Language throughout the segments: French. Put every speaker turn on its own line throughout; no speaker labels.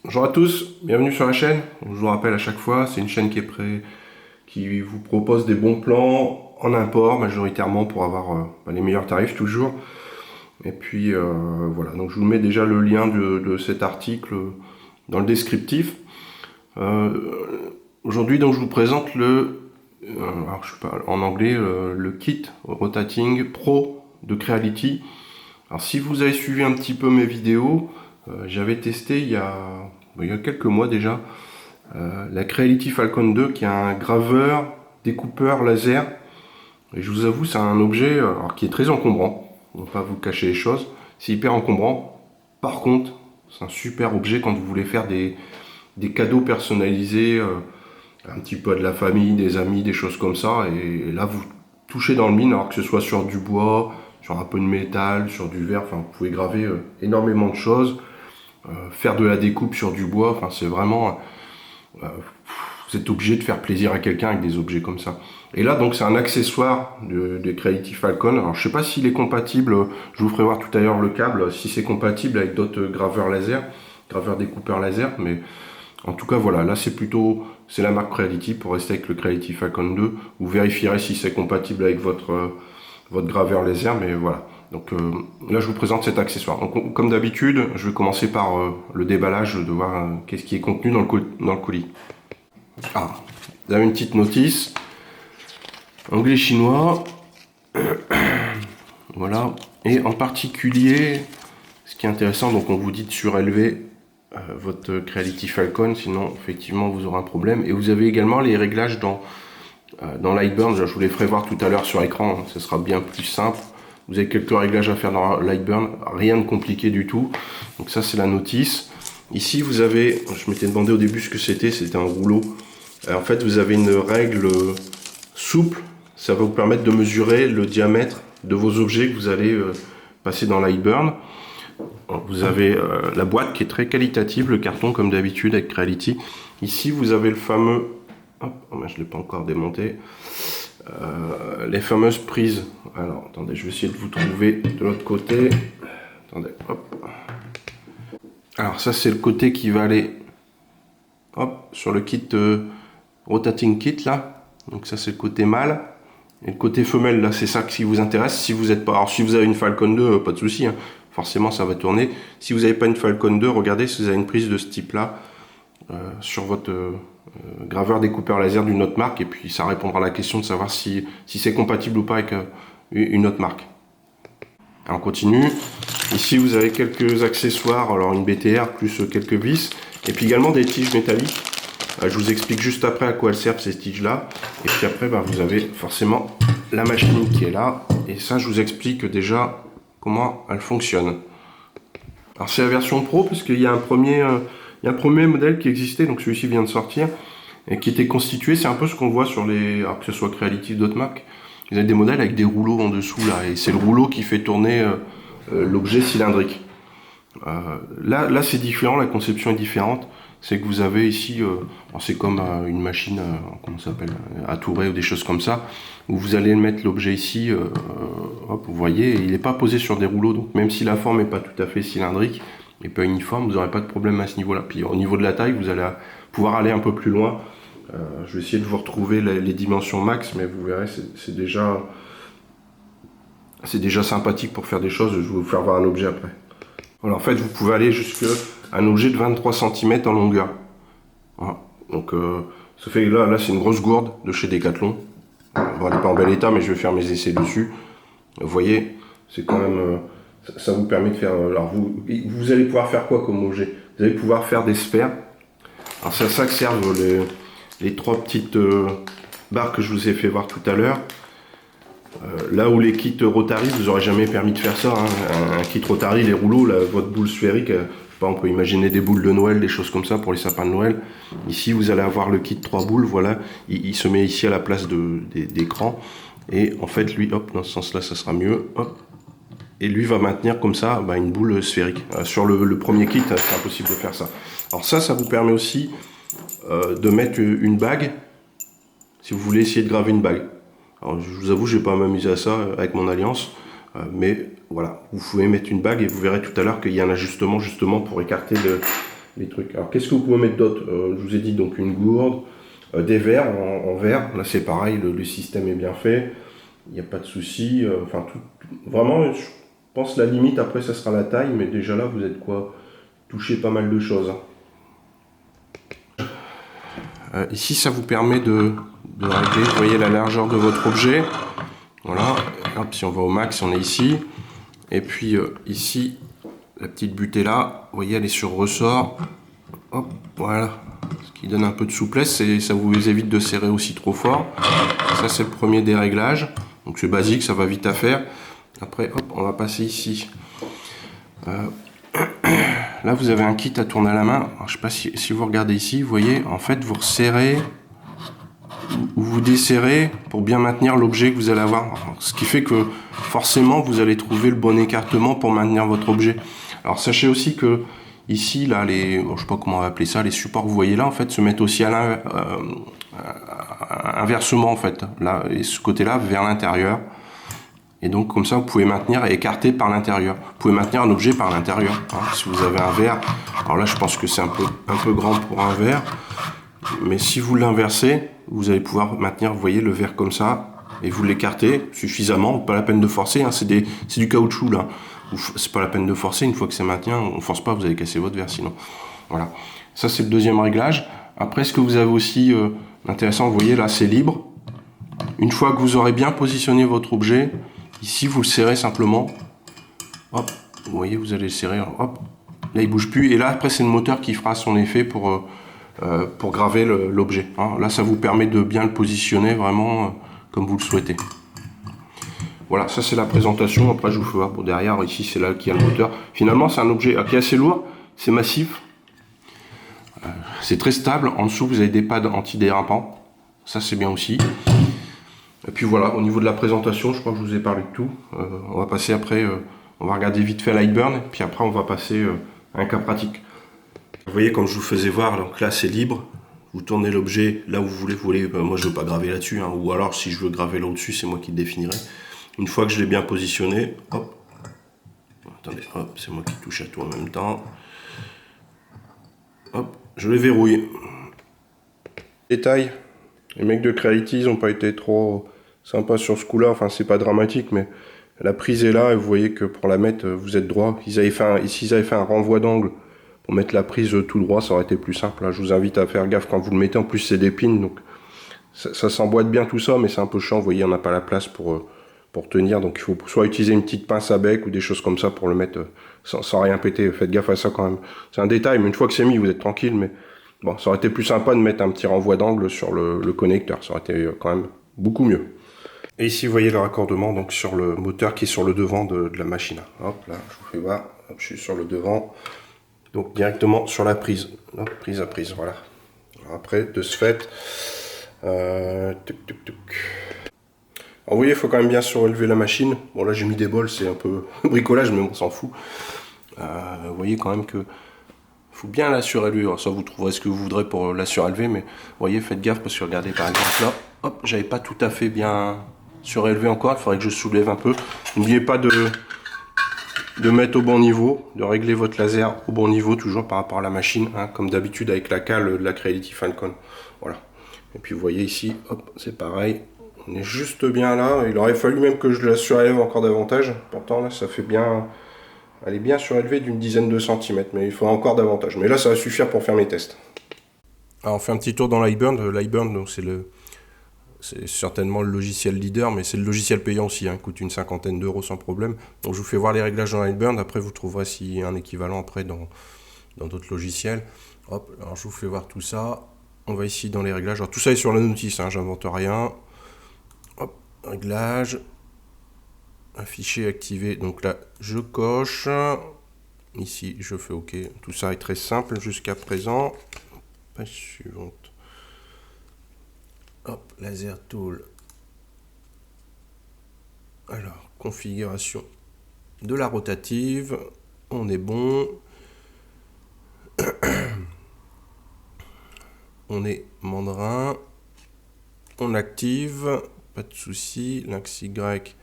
Bonjour à tous, bienvenue sur la chaîne. Je vous rappelle à chaque fois, c'est une chaîne qui vous propose des bons plans en import majoritairement pour avoir les meilleurs tarifs toujours. Et puis voilà, donc je vous mets déjà le lien de cet article dans le descriptif. Aujourd'hui donc je vous présente alors je sais pas, en anglais le kit Rotating Pro de Creality. Alors si vous avez suivi un petit peu mes vidéos, j'avais testé il y a quelques mois déjà la Creality Falcon 2 qui a un graveur découpeur laser. Et je vous avoue, c'est un objet alors, qui est très encombrant. On ne va pas vous cacher les choses. C'est hyper encombrant. Par contre, c'est un super objet quand vous voulez faire des cadeaux personnalisés, un petit peu de la famille, des amis, des choses comme ça. Et là, vous touchez dans le mine, alors que ce soit sur du bois, sur un peu de métal, sur du verre. Enfin, vous pouvez graver énormément de choses. Faire de la découpe sur du bois. Enfin, c'est vraiment... vous êtes obligé de faire plaisir à quelqu'un avec des objets comme ça. Et là, donc, c'est un accessoire de Creality Falcon. Alors, je sais pas s'il est compatible, je vous ferai voir tout à l'heure le câble, si c'est compatible avec d'autres graveurs laser, graveurs découpeurs laser, mais en tout cas, voilà, là, c'est la marque Creality, pour rester avec le Creality Falcon 2. Vous vérifierez si c'est compatible avec votre graveur laser, mais voilà. Donc là, je vous présente cet accessoire. Donc, comme d'habitude, je vais commencer par le déballage, de voir qu'est-ce qui est contenu dans le colis. Ah, vous avez une petite notice. Anglais chinois. Voilà. Et en particulier, ce qui est intéressant, donc on vous dit de surélever votre Creality Falcon, sinon effectivement vous aurez un problème. Et vous avez également les réglages dans Lightburn. Je vous les ferai voir tout à l'heure sur écran, ce sera bien plus simple. Vous avez quelques réglages à faire dans Lightburn, rien de compliqué du tout. Donc ça c'est la notice. Ici vous avez, je m'étais demandé au début ce que c'était un rouleau. En fait vous avez une règle souple, ça va vous permettre de mesurer le diamètre de vos objets que vous allez passer dans Lightburn. Vous avez la boîte qui est très qualitative, le carton comme d'habitude avec Creality. Ici vous avez le fameux, hop, je ne l'ai pas encore démonté, les fameuses prises. Alors attendez, je vais essayer de vous trouver de l'autre côté. Attendez, hop. Alors ça c'est le côté qui va aller, hop, sur le kit Rotating Kit là. Donc ça c'est le côté mâle. Et le côté femelle là, c'est ça qui vous intéresse. Si vous êtes pas, alors si vous avez une Falcon 2, pas de souci, hein. Forcément ça va tourner. Si vous n'avez pas une Falcon 2, regardez si vous avez une prise de ce type là sur votre graveur découpeur laser d'une autre marque, et puis ça répondra à la question de savoir si c'est compatible ou pas avec une autre marque. Alors, on continue. Ici vous avez quelques accessoires, alors une BTR plus quelques vis, et puis également des tiges métalliques. Je vous explique juste après à quoi elles servent ces tiges là, et puis après vous avez forcément la machine qui est là, et ça je vous explique déjà comment elle fonctionne. Alors c'est la version pro, parce qu'il y a un premier modèle qui existait, donc celui-ci vient de sortir, et qui était constitué, c'est un peu ce qu'on voit sur alors que ce soit Creality ou d'autres marques, vous avez des modèles avec des rouleaux en dessous là, et c'est le rouleau qui fait tourner l'objet cylindrique. Là c'est différent, la conception est différente. C'est que vous avez ici, c'est comme une machine, comment ça s'appelle, à tourer ou des choses comme ça, où vous allez mettre l'objet ici, hop, vous voyez, il n'est pas posé sur des rouleaux, donc même si la forme n'est pas tout à fait cylindrique et pas uniforme, vous n'aurez pas de problème à ce niveau-là. Puis au niveau de la taille, vous allez pouvoir aller un peu plus loin. Je vais essayer de vous retrouver les dimensions max, mais vous verrez, c'est déjà sympathique pour faire des choses. Je vais vous faire voir un objet après. Voilà, en fait, vous pouvez aller jusqu'à un objet de 23 cm en longueur. Voilà. Donc, ça fait là c'est une grosse gourde de chez Decathlon. Bon, elle n'est pas en bel état, mais je vais faire mes essais dessus. Vous voyez, c'est quand même, ça vous permet de faire. Alors, vous allez pouvoir faire quoi comme objet? Vous allez pouvoir faire des sphères. Alors, c'est à ça que servent les trois petites barres que je vous ai fait voir tout à l'heure. Là où les kits Rotary, vous n'aurez jamais permis de faire ça, hein. Un kit Rotary, les rouleaux, là, votre boule sphérique, je sais pas, on peut imaginer des boules de Noël, des choses comme ça pour les sapins de Noël. Ici vous allez avoir le kit 3 boules, voilà, il se met ici à la place d'écran, et en fait lui, hop, dans ce sens là ça sera mieux, hop, et lui va maintenir comme ça une boule sphérique. Sur le premier kit, c'est impossible de faire ça. Alors ça vous permet aussi de mettre une bague, si vous voulez essayer de graver une bague. Alors, je vous avoue, je ne vais pas m'amuser à ça avec mon alliance, mais voilà, vous pouvez mettre une bague et vous verrez tout à l'heure qu'il y a un ajustement justement pour écarter les trucs. Alors qu'est-ce que vous pouvez mettre d'autre? Je vous ai dit donc une gourde, des verres en verre. Là c'est pareil, le système est bien fait. Il n'y a pas de souci. Enfin vraiment, je pense la limite après ça sera la taille, mais déjà là vous êtes quoi? Toucher pas mal de choses. Ici ça vous permet de régler, vous voyez la largeur de votre objet. Voilà. Hop, si on va au max, on est ici. Et puis ici, la petite butée là, vous voyez, elle est sur ressort. Hop, voilà. Ce qui donne un peu de souplesse et ça vous évite de serrer aussi trop fort. Ça, c'est le premier déréglage. Donc c'est basique, ça va vite à faire. Après, hop, on va passer ici. Là, vous avez un kit à tourner à la main. Alors, je sais pas si vous regardez ici, vous voyez, en fait, vous resserrez ou vous desserrez pour bien maintenir l'objet que vous allez avoir. Ce qui fait que forcément vous allez trouver le bon écartement pour maintenir votre objet. Alors sachez aussi que ici là je sais pas comment on va appeler ça, les supports que vous voyez là en fait se mettent aussi à inversement en fait, là et ce côté là vers l'intérieur. Et donc comme ça vous pouvez maintenir et écarter par l'intérieur. Vous pouvez maintenir un objet par l'intérieur. Si vous avez un verre, alors là je pense que c'est un peu grand pour un verre. Mais si vous l'inversez, vous allez pouvoir maintenir, vous voyez, le verre comme ça, et vous l'écartez suffisamment, pas la peine de forcer, hein, c'est du caoutchouc là. C'est pas la peine de forcer, une fois que c'est maintenu, on force pas, vous allez casser votre verre sinon. Voilà, ça c'est le deuxième réglage. Après, ce que vous avez aussi intéressant, vous voyez là, c'est libre. Une fois que vous aurez bien positionné votre objet, ici vous le serrez simplement. Hop, vous voyez, vous allez le serrer, hop, là il bouge plus, et là après c'est le moteur qui fera son effet pour graver l'objet. Là, ça vous permet de bien le positionner vraiment comme vous le souhaitez. Voilà, ça c'est la présentation. Après, je vous fais voir pour derrière. Ici, c'est là qu'il y a le moteur. Finalement, c'est un objet qui est assez lourd, c'est massif, c'est très stable. En dessous, vous avez des pads antidérapants. Ça, c'est bien aussi. Et puis voilà, au niveau de la présentation, je crois que je vous ai parlé de tout. On va passer après, on va regarder vite fait Lightburn, puis après, on va passer à un cas pratique. Vous voyez, comme je vous faisais voir, donc là c'est libre, vous tournez l'objet là où vous voulez, moi je veux pas graver là-dessus, hein, ou alors si je veux graver là au-dessus, c'est moi qui le définirai. Une fois que je l'ai bien positionné, hop, attendez, hop, c'est moi qui touche à tout en même temps, hop, je les verrouille. Détail, les mecs de Creality, ils n'ont pas été trop sympas sur ce coup-là, enfin c'est pas dramatique, mais la prise est là et vous voyez que pour la mettre, vous êtes droit. S'ils avaient fait un renvoi d'angle, pour mettre la prise tout droit, ça aurait été plus simple. Là, je vous invite à faire gaffe quand vous le mettez. En plus, c'est des pins, donc ça s'emboîte bien tout ça, mais c'est un peu chiant. Vous voyez, on n'a pas la place pour tenir. Donc, il faut soit utiliser une petite pince à bec ou des choses comme ça pour le mettre sans rien péter. Faites gaffe à ça quand même. C'est un détail, mais une fois que c'est mis, vous êtes tranquille. Mais bon, ça aurait été plus sympa de mettre un petit renvoi d'angle sur le connecteur. Ça aurait été quand même beaucoup mieux. Et ici, vous voyez le raccordement donc sur le moteur qui est sur le devant de la machine. Hop, là, je vous fais voir. Hop, je suis sur le devant. Donc directement sur la prise, hop, prise à prise, voilà. Alors après, de ce fait, Alors vous voyez, il faut quand même bien surélever la machine. Bon là j'ai mis des bols, c'est un peu bricolage, mais on s'en fout. Vous voyez quand même que faut bien la surélever. Alors ça, vous trouverez ce que vous voudrez pour la surélever, mais vous voyez, faites gaffe parce que regardez par exemple là, hop, j'avais pas tout à fait bien surélevé encore. Il faudrait que je soulève un peu. N'oubliez pas de mettre au bon niveau, de régler votre laser au bon niveau, toujours par rapport à la machine, hein, comme d'habitude avec la cale de la Creality Falcon. Voilà. Et puis vous voyez ici, hop, c'est pareil. On est juste bien là. Il aurait fallu même que je la surélève encore davantage. Pourtant là, ça fait bien. Elle est bien surélevée d'une dizaine de centimètres, mais il faut encore davantage. Mais là, ça va suffire pour faire mes tests. Alors on fait un petit tour dans Lightburn. Lightburn, donc c'est certainement le logiciel leader, mais c'est le logiciel payant aussi, hein, il coûte une cinquantaine d'euros sans problème. Donc je vous fais voir les réglages dans Lightburn, après vous trouverez s'il y a un équivalent après dans d'autres logiciels. Hop, alors je vous fais voir tout ça. On va ici dans les réglages. Alors tout ça est sur la notice, hein, j'invente rien. Hop, réglage. Afficher, activer. Donc là, je coche. Ici, je fais OK. Tout ça est très simple jusqu'à présent. Page suivante. Hop, laser tool. Alors, configuration de la rotative. On est bon. On est mandrin. On active. Pas de souci. L'axe Y.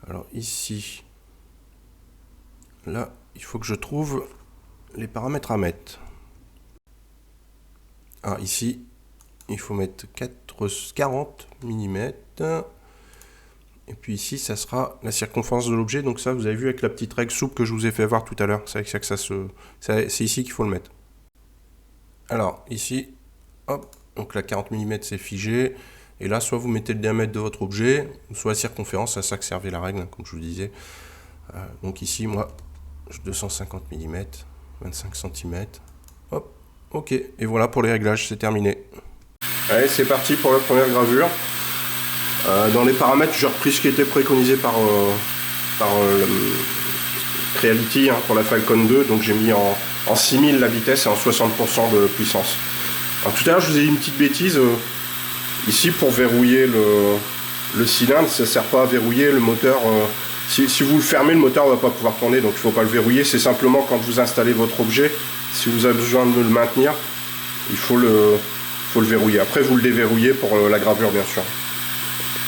Alors ici. Là, il faut que je trouve les paramètres à mettre. Alors ici, il faut mettre 40 mm. Et puis ici, ça sera la circonférence de l'objet. Donc ça, vous avez vu avec la petite règle souple que je vous ai fait voir tout à l'heure. C'est avec ça que c'est ici qu'il faut le mettre. Alors ici, hop, donc la 40 mm c'est figé. Et là, soit vous mettez le diamètre de votre objet, soit la circonférence, c'est à ça que servait la règle, comme je vous disais. Donc ici, moi, 250 mm, 25 cm. Hop, ok. Et voilà pour les réglages, c'est terminé. Allez, c'est parti pour la première gravure. Dans les paramètres, j'ai repris ce qui était préconisé par Creality pour la Falcon 2. Donc j'ai mis en 6000 la vitesse et en 60% de puissance. Alors, tout à l'heure, je vous ai dit une petite bêtise. Ici, pour verrouiller le cylindre, ça ne sert pas à verrouiller le moteur. Si vous le fermez, le moteur ne va pas pouvoir tourner, donc il ne faut pas le verrouiller. C'est simplement quand vous installez votre objet, si vous avez besoin de le maintenir, il faut le verrouiller. Après, vous le déverrouillez pour la gravure, bien sûr.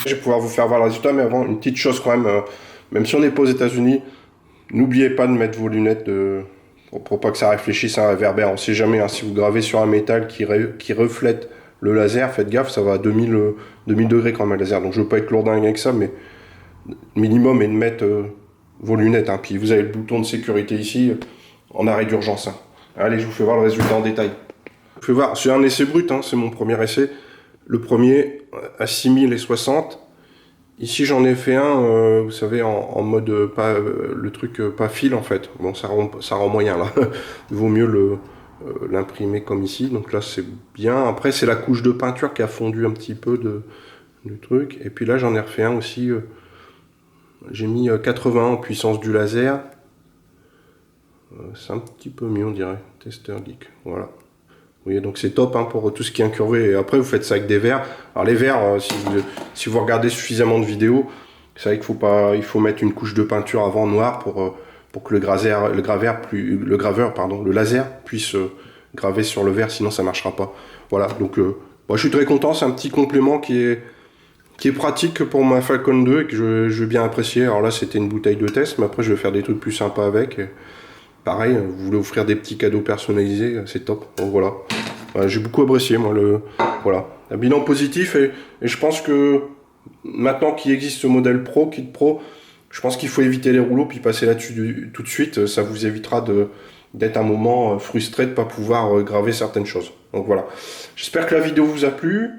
Je vais pouvoir vous faire voir le résultat, mais avant, une petite chose quand même. Même si on n'est pas aux États-Unis, n'oubliez pas de mettre vos lunettes pour pas que ça réfléchisse à un réverbère. On ne sait jamais, si vous gravez sur un métal qui reflète le laser, faites gaffe, ça va à 2000 degrés quand même le laser. Donc je ne veux pas être lourdingue avec ça, mais minimum est de mettre vos lunettes. Puis vous avez le bouton de sécurité ici, en arrêt d'urgence. Allez, je vous fais voir le résultat en détail. Je vais voir, c'est un essai brut, c'est mon premier essai. Le premier à 6060. Ici j'en ai fait un, vous savez, en mode le truc pas fil en fait. Bon, ça rend moyen là. Il vaut mieux l'imprimer comme ici. Donc là c'est bien. Après c'est la couche de peinture qui a fondu un petit peu du truc. Et puis là j'en ai refait un aussi. J'ai mis 80 en puissance du laser. C'est un petit peu mieux on dirait. Tester Geek. Voilà. Vous voyez, donc c'est top pour tout ce qui est incurvé. Et après, vous faites ça avec des verres. Alors les verres, si vous regardez suffisamment de vidéos, c'est vrai il faut mettre une couche de peinture avant noire pour que le laser puisse graver sur le verre, sinon ça marchera pas. Voilà, donc moi, je suis très content. C'est un petit complément qui est pratique pour ma Falcon 2 et que je vais bien apprécier. Alors là, c'était une bouteille de test, mais après, je vais faire des trucs plus sympas avec. Pareil, vous voulez offrir des petits cadeaux personnalisés, c'est top. Donc voilà, j'ai beaucoup apprécié moi voilà, un bilan positif et je pense que maintenant qu'il existe ce modèle Pro, Kit Pro, je pense qu'il faut éviter les rouleaux puis passer là-dessus tout de suite. Ça vous évitera d'être un moment frustré de ne pas pouvoir graver certaines choses. Donc voilà, j'espère que la vidéo vous a plu.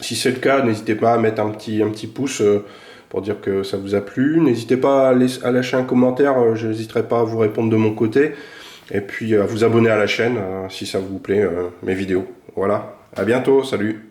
Si c'est le cas, n'hésitez pas à mettre un petit pouce pour dire que ça vous a plu. N'hésitez pas à lâcher un commentaire, je n'hésiterai pas à vous répondre de mon côté. Et puis à vous abonner à la chaîne si ça vous plaît, mes vidéos. Voilà, à bientôt, salut!